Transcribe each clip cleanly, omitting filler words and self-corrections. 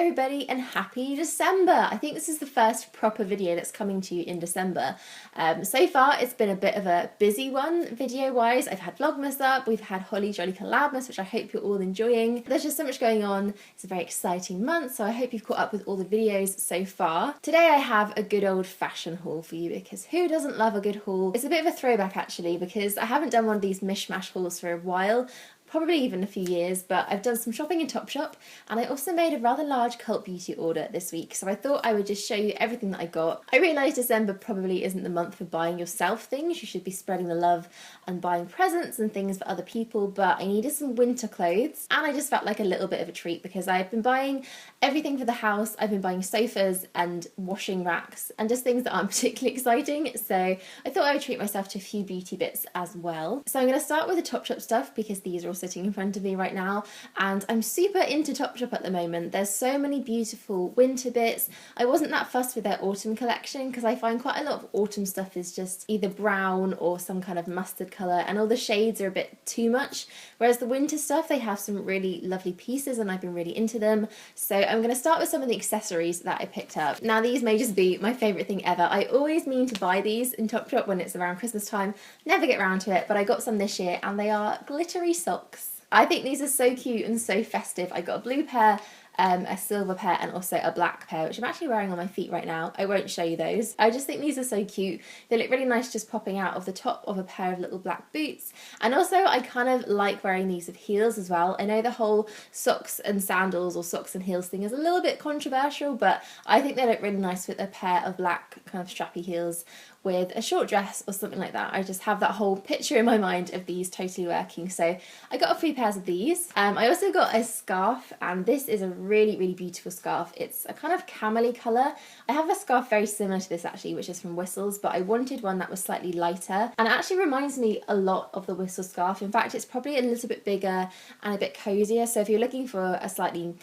everybody and happy December. I think this is the first proper video that's coming to you in December. So far it's been a bit of a busy one video wise. I've had Vlogmas up, we've had Holly Jolly Collabmas, which I hope you're all enjoying. There's just so much going on. It's a very exciting month, so I hope you've caught up with all the videos so far. Today I have a good old fashion haul for you, because who doesn't love a good haul? It's a bit of a throwback actually, because I haven't done one of these mishmash hauls for a while. Probably even a few years, but I've done some shopping in Topshop, and I also made a rather large cult beauty order this week, so I thought I would just show you everything that I got. I realise December probably isn't the month for buying yourself things. You should be spreading the love and buying presents and things for other people, but I needed some winter clothes, and I just felt like a little bit of a treat because I've been buying everything for the house. I've been buying sofas and washing racks and just things that aren't particularly exciting, so I thought I would treat myself to a few beauty bits as well. So I'm going to start with the Topshop stuff because these are all sitting in front of me right now, and I'm super into Topshop at the moment. There's so many beautiful winter bits. I wasn't that fussed with their autumn collection because I find quite a lot of autumn stuff is just either brown or some kind of mustard colour, and all the shades are a bit too much, whereas the winter stuff, they have some really lovely pieces and I've been really into them. So I'm going to start with some of the accessories that I picked up. Now these may just be my favourite thing ever. I always mean to buy these in Topshop when it's around Christmas time, never get around to it, but I got some this year and they are glittery socks. I think these are so cute and so festive. I got a blue pair, a silver pair, and also a black pair, which I'm actually wearing on my feet right now. I won't show you those. I just think these are so cute. They look really nice just popping out of the top of a pair of little black boots. And also I kind of like wearing these with heels as well. I know the whole socks and sandals or socks and heels thing is a little bit controversial, but I think they look really nice with a pair of black kind of strappy heels with a short dress or something like that. I just have that whole picture in my mind of these totally working. So I got a few pairs of these. I also got a scarf, and this is a really, really beautiful scarf. It's a kind of camely colour. I have a scarf very similar to this actually, which is from Whistles, but I wanted one that was slightly lighter, and it actually reminds me a lot of the Whistle scarf. In fact, it's probably a little bit bigger and a bit cozier, so if you're looking for a slightly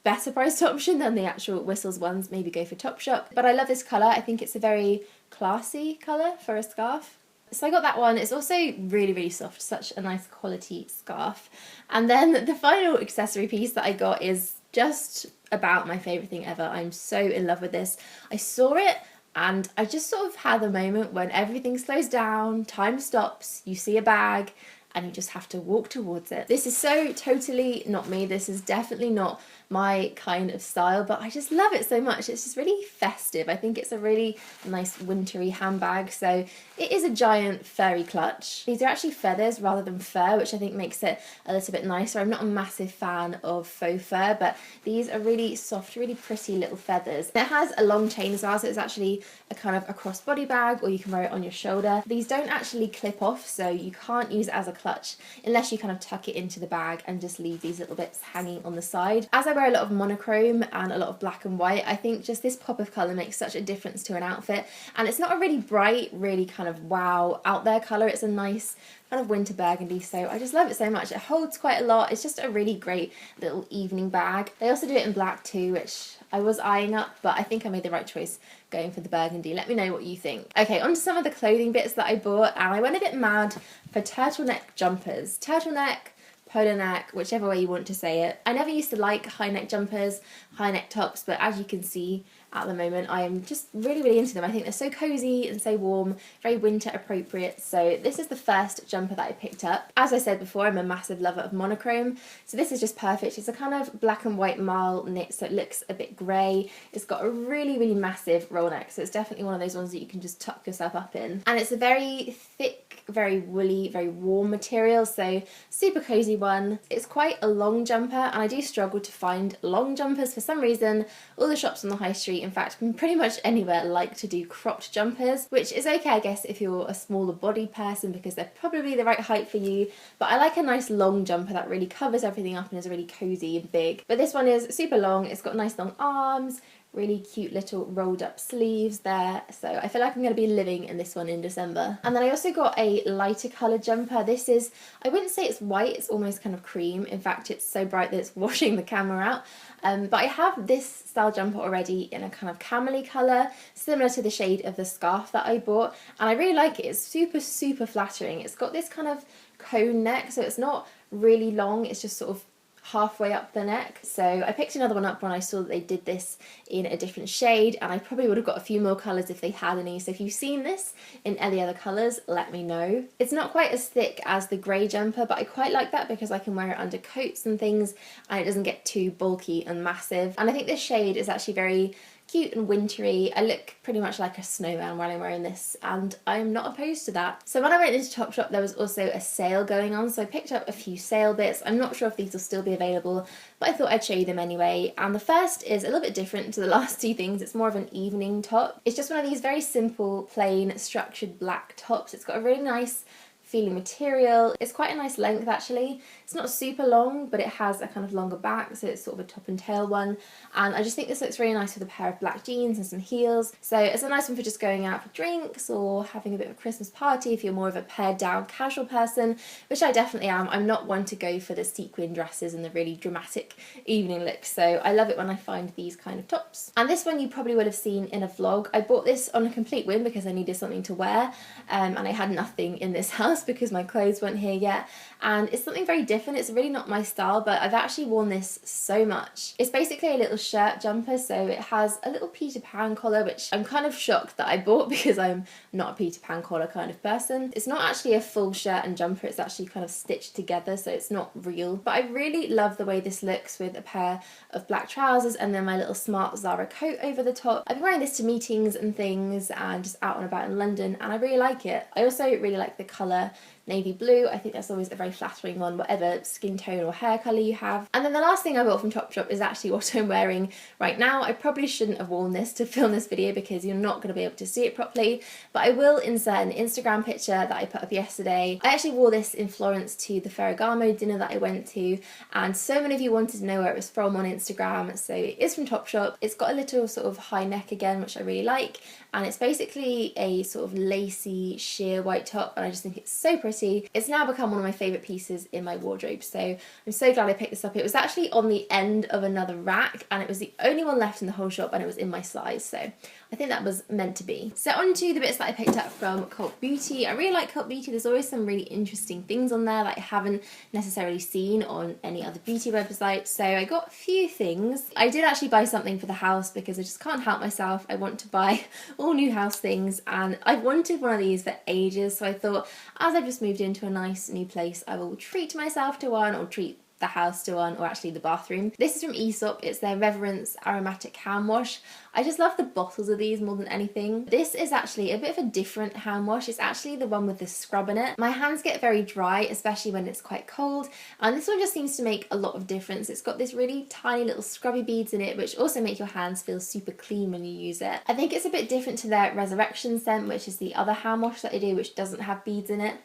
better priced option than the actual Whistles ones, maybe go for Topshop. But I love this colour. I think it's a very classy colour for a scarf. So I got that one. It's also really, really soft, such a nice quality scarf. And then the final accessory piece that I got is just about my favourite thing ever. I'm so in love with this. I saw it and I just sort of had the moment when everything slows down, time stops, you see a bag, and you just have to walk towards it. This is so totally not me. This is definitely not my kind of style, but I just love it so much. It's just really festive. I think it's a really nice wintry handbag. So it is a giant furry clutch. These are actually feathers rather than fur, which I think makes it a little bit nicer. I'm not a massive fan of faux fur, but these are really soft, really pretty little feathers. It has a long chain as well, so it's actually a kind of a crossbody bag, or you can wear it on your shoulder. These don't actually clip off, so you can't use it as a clutch unless you kind of tuck it into the bag and just leave these little bits hanging on the side. As I wear a lot of monochrome and a lot of black and white, I think just this pop of colour makes such a difference to an outfit, and it's not a really bright, really kind of wow out there colour. It's a nice kind of winter burgundy, so I just love it so much. It holds quite a lot. It's just a really great little evening bag. They also do it in black too, which I was eyeing up, but I think I made the right choice going for the burgundy. Let me know what you think. Okay, on to some of the clothing bits that I bought, and I went a bit mad for turtleneck jumpers. Turtleneck, polo neck, whichever way you want to say it. I never used to like high neck jumpers, high neck tops, but as you can see at the moment, I am just really, really into them. I think they're so cozy and so warm, very winter appropriate. So this is the first jumper that I picked up. As I said before, I'm a massive lover of monochrome, so this is just perfect. It's a kind of black and white marl knit, so it looks a bit grey. It's got a really, really massive roll neck, so it's definitely one of those ones that you can just tuck yourself up in. And it's a very thick, very woolly, very warm material, so super cozy one. It's quite a long jumper, and I do struggle to find long jumpers for some reason. All the shops on the high street, in fact pretty much anywhere, like to do cropped jumpers, which is okay I guess if you're a smaller bodied person because they're probably the right height for you, but I like a nice long jumper that really covers everything up and is really cozy and big. But this one is super long. It's got nice long arms, really cute little rolled up sleeves there, so I feel like I'm going to be living in this one in December. And then I also got a lighter coloured jumper. This is, I wouldn't say it's white, it's almost kind of cream. In fact, it's so bright that it's washing the camera out. But I have this style jumper already in a kind of camely colour, similar to the shade of the scarf that I bought, and I really like it. It's super, super flattering. It's got this kind of cone neck, so it's not really long, it's just sort of halfway up the neck. So I picked another one up when I saw that they did this in a different shade, and I probably would have got a few more colours if they had any. So if you've seen this in any other colours, let me know. It's not quite as thick as the grey jumper, but I quite like that because I can wear it under coats and things and it doesn't get too bulky and massive. And I think this shade is actually very cute and wintry. I look pretty much like a snowman while I'm wearing this, and I'm not opposed to that. So when I went into Topshop, there was also a sale going on, so I picked up a few sale bits. I'm not sure if these will still be available, but I thought I'd show you them anyway. And the first is a little bit different to the last two things. It's more of an evening top. It's just one of these very simple, plain, structured black tops. It's got a really nice feeling material. It's quite a nice length actually. It's not super long, but it has a kind of longer back, so it's sort of a top and tail one. And I just think this looks really nice with a pair of black jeans and some heels. So it's a nice one for just going out for drinks or having a bit of a Christmas party if you're more of a pared down casual person, which I definitely am. I'm not one to go for the sequin dresses and the really dramatic evening looks, so I love it when I find these kind of tops. And this one you probably would have seen in a vlog. I bought this on a complete whim because I needed something to wear, and I had nothing in this house because my clothes weren't here yet, and it's something very different. It's really not my style, but I've actually worn this so much. It's basically a little shirt jumper, so it has a little Peter Pan collar, which I'm kind of shocked that I bought because I'm not a Peter Pan collar kind of person. It's not actually a full shirt and jumper, it's actually kind of stitched together, so it's not real. But I really love the way this looks with a pair of black trousers and then my little smart Zara coat over the top. I've been wearing this to meetings and things and just out and about in London, and I really like it. I also really like the colour navy blue. I think that's always a very flattering one, whatever skin tone or hair colour you have. And then the last thing I bought from Topshop is actually what I'm wearing right now. I probably shouldn't have worn this to film this video because you're not going to be able to see it properly, but I will insert an Instagram picture that I put up yesterday. I actually wore this in Florence to the Ferragamo dinner that I went to, and so many of you wanted to know where it was from on Instagram, so it is from Topshop. It's got a little sort of high neck again, which I really like, and it's basically a sort of lacy sheer white top, and I just think it's so pretty. It's now become one of my favourite pieces in my wardrobe, so I'm so glad I picked this up. It was actually on the end of another rack and it was the only one left in the whole shop, and it was in my size, so I think that was meant to be. So on to the bits that I picked up from Cult Beauty. I really like Cult Beauty. There's always some really interesting things on there that I haven't necessarily seen on any other beauty website, so I got a few things. I did actually buy something for the house because I just can't help myself. I want to buy all new house things, and I've wanted one of these for ages, so I thought as I've just moved into a nice new place, I will treat myself to one, or treat the house to one, or actually the bathroom. This is from Aesop. It's their Reverence aromatic hand wash. I just love the bottles of these more than anything. This is actually a bit of a different hand wash. It's actually the one with the scrub in it. My hands get very dry, especially when it's quite cold, and this one just seems to make a lot of difference. It's got this really tiny little scrubby beads in it, which also make your hands feel super clean when you use it. I think it's a bit different to their Resurrection scent, which is the other hand wash that I do, which doesn't have beads in it.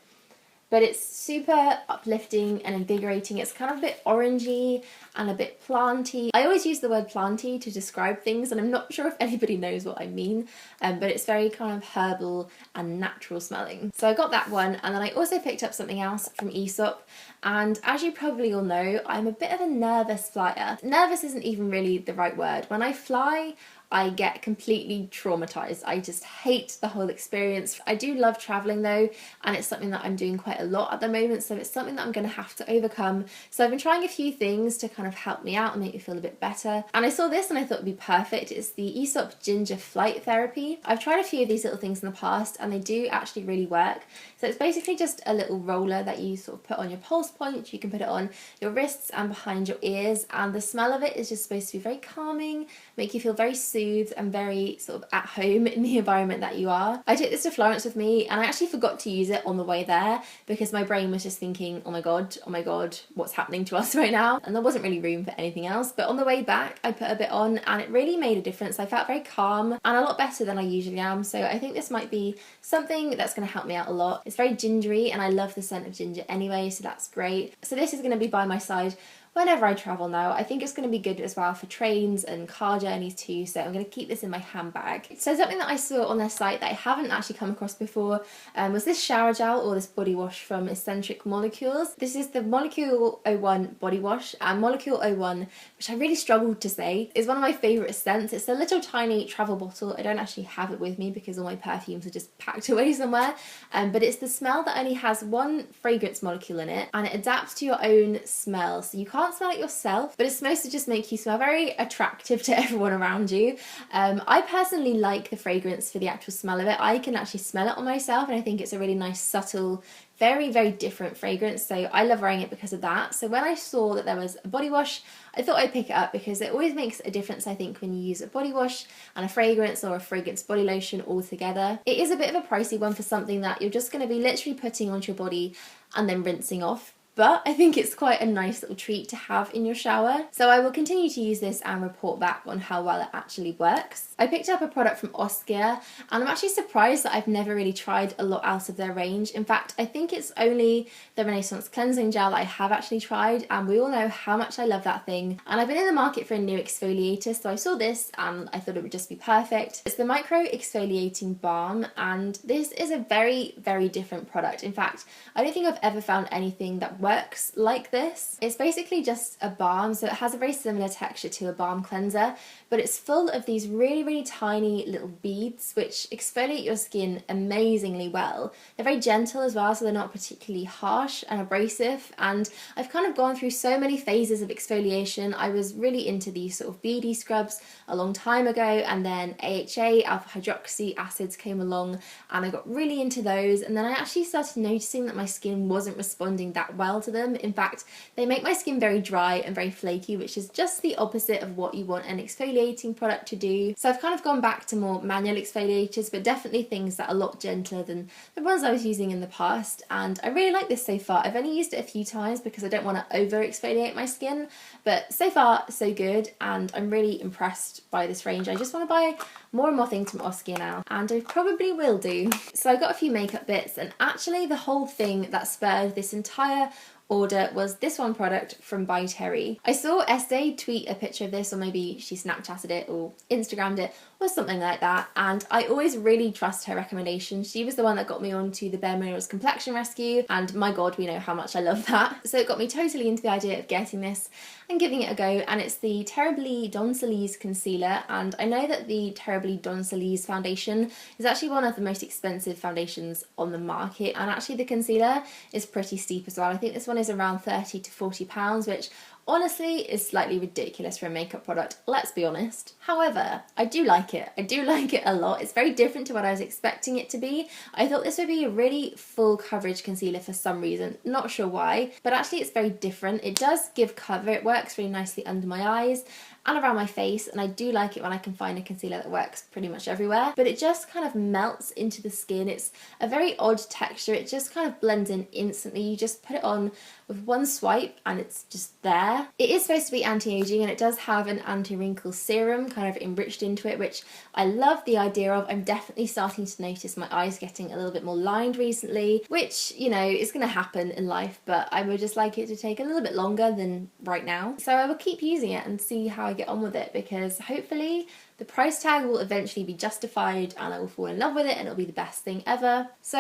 But it's super uplifting and invigorating. It's kind of a bit orangey and a bit planty. I always use the word planty to describe things, and I'm not sure if anybody knows what I mean, but it's very kind of herbal and natural smelling. So I got that one, and then I also picked up something else from Aesop. And as you probably all know, I'm a bit of a nervous flyer. Nervous isn't even really the right word. When I fly, I get completely traumatized. I just hate the whole experience. I do love traveling though, and it's something that I'm doing quite a lot at the moment, so it's something that I'm going to have to overcome. So I've been trying a few things to kind of help me out and make me feel a bit better, and I saw this and I thought it'd be perfect. It's the Aesop Ginger Flight Therapy. I've tried a few of these little things in the past and they do actually really work. So it's basically just a little roller that you sort of put on your pulse point. You can put it on your wrists and behind your ears, and the smell of it is just supposed to be very calming, make you feel very soothed and very sort of at home in the environment that you are. I took this to Florence with me, and I actually forgot to use it on the way there because my brain was just thinking, oh my god, what's happening to us right now? And there wasn't really room for anything else. But on the way back, I put a bit on and it really made a difference. I felt very calm and a lot better than I usually am. So I think this might be something that's going to help me out a lot. It's very gingery and I love the scent of ginger anyway, so that's great. So this is going to be by my side whenever I travel now. I think it's going to be good as well for trains and car journeys too, so I'm going to keep this in my handbag. So something that I saw on their site that I haven't actually come across before was this shower gel, or this body wash from Escentric Molecules. This is the Molecule 01 body wash, and Molecule 01, which I really struggled to say, is one of my favourite scents. It's a little tiny travel bottle. I don't actually have it with me because all my perfumes are just packed away somewhere, but it's the smell that only has one fragrance molecule in it, and it adapts to your own smell, so you can't can't smell it yourself, but it's supposed to just make you smell very attractive to everyone around you. I personally like the fragrance for the actual smell of it. I can actually smell it on myself, and I think it's a really nice, subtle, very, very different fragrance, so I love wearing it because of that. So when I saw that there was a body wash, I thought I'd pick it up because it always makes a difference, I think, when you use a body wash and a fragrance or a fragrance body lotion all together. It is a bit of a pricey one for something that you're just going to be literally putting onto your body and then rinsing off. But I think it's quite a nice little treat to have in your shower. So I will continue to use this and report back on how well it actually works. I picked up a product from Oskia, and I'm actually surprised that I've never really tried a lot out of their range. In fact, I think it's only the Renaissance Cleansing Gel that I have actually tried, and we all know how much I love that thing. And I've been in the market for a new exfoliator, so I saw this and I thought it would just be perfect. It's the Micro Exfoliating Balm, and this is a very, very different product. In fact, I don't think I've ever found anything that works like this. It's basically just a balm, so it has a very similar texture to a balm cleanser, but it's full of these really, really tiny little beads which exfoliate your skin amazingly well. They're very gentle as well, so they're not particularly harsh and abrasive, and I've kind of gone through so many phases of exfoliation. I was really into these sort of beady scrubs a long time ago, and then AHA, alpha hydroxy acids, came along and I got really into those, and then I actually started noticing that my skin wasn't responding that well to them. In fact, they make my skin very dry and very flaky, which is just the opposite of what you want an exfoliating product to do. So I've kind of gone back to more manual exfoliators, but definitely things that are a lot gentler than the ones I was using in the past, and I really like this so far. I've only used it a few times because I don't want to over exfoliate my skin, but so far so good, and I'm really impressed by this range. I just want to buy more and more things from Oskia now, and I probably will do. So I got a few makeup bits, and actually the whole thing that spurred this entire order was this one product from By Terry. I saw Estée tweet a picture of this, or maybe she Snapchatted it or Instagrammed it or something like that, and I always really trust her recommendations. She was the one that got me onto the Bare Minerals Complexion Rescue, and my god, we know how much I love that. So it got me totally into the idea of getting this and giving it a go, and it's the Terrybly Densiliss concealer, and I know that the Terrybly Densiliss foundation is actually one of the most expensive foundations on the market, and actually the concealer is pretty steep as well. I think this one is around £30 to £40, which honestly is slightly ridiculous for a makeup product, let's be honest. However, I do like it. I do like it a lot. It's very different to what I was expecting it to be. I thought this would be a really full coverage concealer for some reason, not sure why, but actually it's very different. It does give cover, it works really nicely under my eyes and around my face, and I do like it when I can find a concealer that works pretty much everywhere, but it just kind of melts into the skin. It's a very odd texture. It just kind of blends in instantly. You just put it on with one swipe and it's just there. It is supposed to be anti-aging, and it does have an anti-wrinkle serum kind of enriched into it, which I love the idea of. I'm definitely starting to notice my eyes getting a little bit more lined recently, which, you know, is going to happen in life, but I would just like it to take a little bit longer than right now. So I will keep using it and see how I get on with it, because hopefully the price tag will eventually be justified and I will fall in love with it and it'll be the best thing ever. So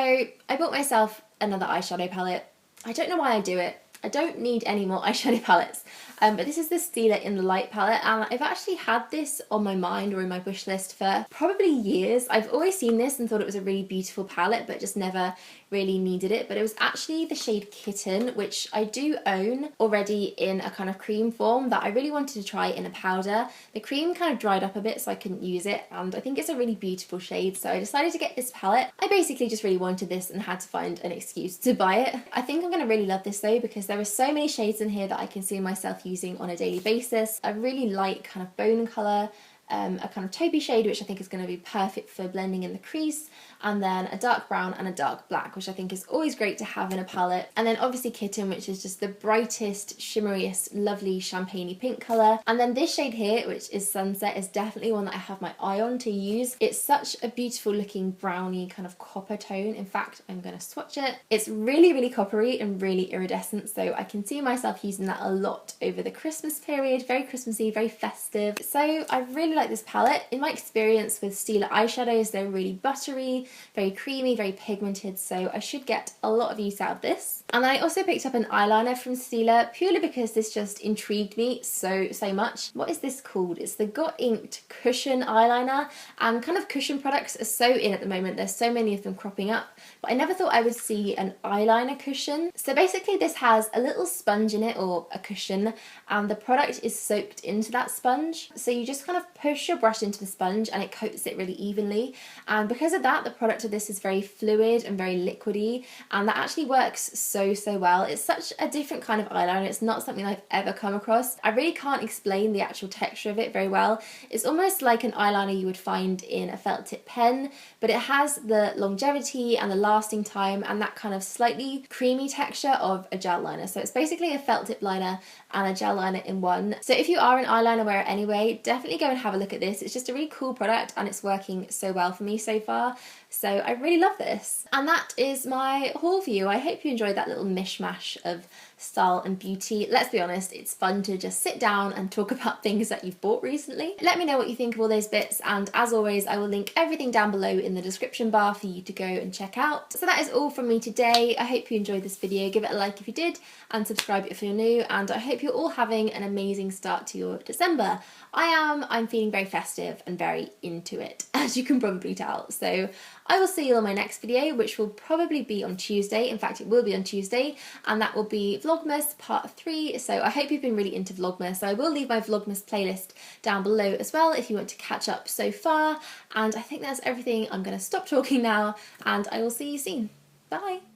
I bought myself another eyeshadow palette. I don't know why I do it. I don't need any more eyeshadow palettes, but this is the Stila in the Light palette, and I've actually had this on my mind or in my wish list for probably years. I've always seen this and thought it was a really beautiful palette, but just never really needed it. But it was actually the shade Kitten, which I do own already in a kind of cream form that I really wanted to try in a powder. The cream kind of dried up a bit, so I couldn't use it, and I think it's a really beautiful shade, so I decided to get this palette. I basically just really wanted this and had to find an excuse to buy it. I think I'm going to really love this though, because there are so many shades in here that I can see myself using on a daily basis. A really light kind of bone colour, a kind of taupey shade, which I think is going to be perfect for blending in the crease, and then a dark brown and a dark black, which I think is always great to have in a palette. And then obviously Kitten, which is just the brightest, shimmeriest, lovely champagne-y pink colour. And then this shade here, which is Sunset, is definitely one that I have my eye on to use. It's such a beautiful looking browny kind of copper tone. In fact, I'm going to swatch it. It's really, really coppery and really iridescent, so I can see myself using that a lot over the Christmas period. Very Christmassy, very festive. So I really really like this palette. In my experience with Stila eyeshadows, they're really buttery, very creamy, very pigmented, so I should get a lot of use out of this. And then I also picked up an eyeliner from Stila, purely because this just intrigued me so much. What is this called? It's the Got Inked Cushion Eyeliner, and kind of cushion products are so in at the moment. There's so many of them cropping up, but I never thought I would see an eyeliner cushion. So basically this has a little sponge in it, or a cushion, and the product is soaked into that sponge. So you just kind of push your brush into the sponge and it coats it really evenly. And because of that, the product of this is very fluid and very liquidy, and that actually works so well. It's such a different kind of eyeliner. It's not something I've ever come across. I really can't explain the actual texture of it very well. It's almost like an eyeliner you would find in a felt tip pen, but it has the longevity and the lasting time and that kind of slightly creamy texture of a gel liner. So it's basically a felt tip liner and a gel liner in one. So if you are an eyeliner wearer anyway, definitely go and have a look at this. It's just a really cool product and it's working so well for me so far. So I really love this. And that is my haul for you. I hope you enjoyed that little mishmash of style and beauty. Let's be honest, it's fun to just sit down and talk about things that you've bought recently. Let me know what you think of all those bits, and as always I will link everything down below in the description bar for you to go and check out. So that is all from me today. I hope you enjoyed this video. Give it a like if you did, and subscribe if you're new, and I hope you're all having an amazing start to your December. I'm feeling very festive and very into it, as you can probably tell. So I will see you on my next video, which will probably be on Tuesday. In fact, it will be on Tuesday, and that will be Vlogmas part 3. So I hope you've been really into Vlogmas. So I will leave my Vlogmas playlist down below as well if you want to catch up so far. And I think that's everything. I'm going to stop talking now, and I will see you soon. Bye!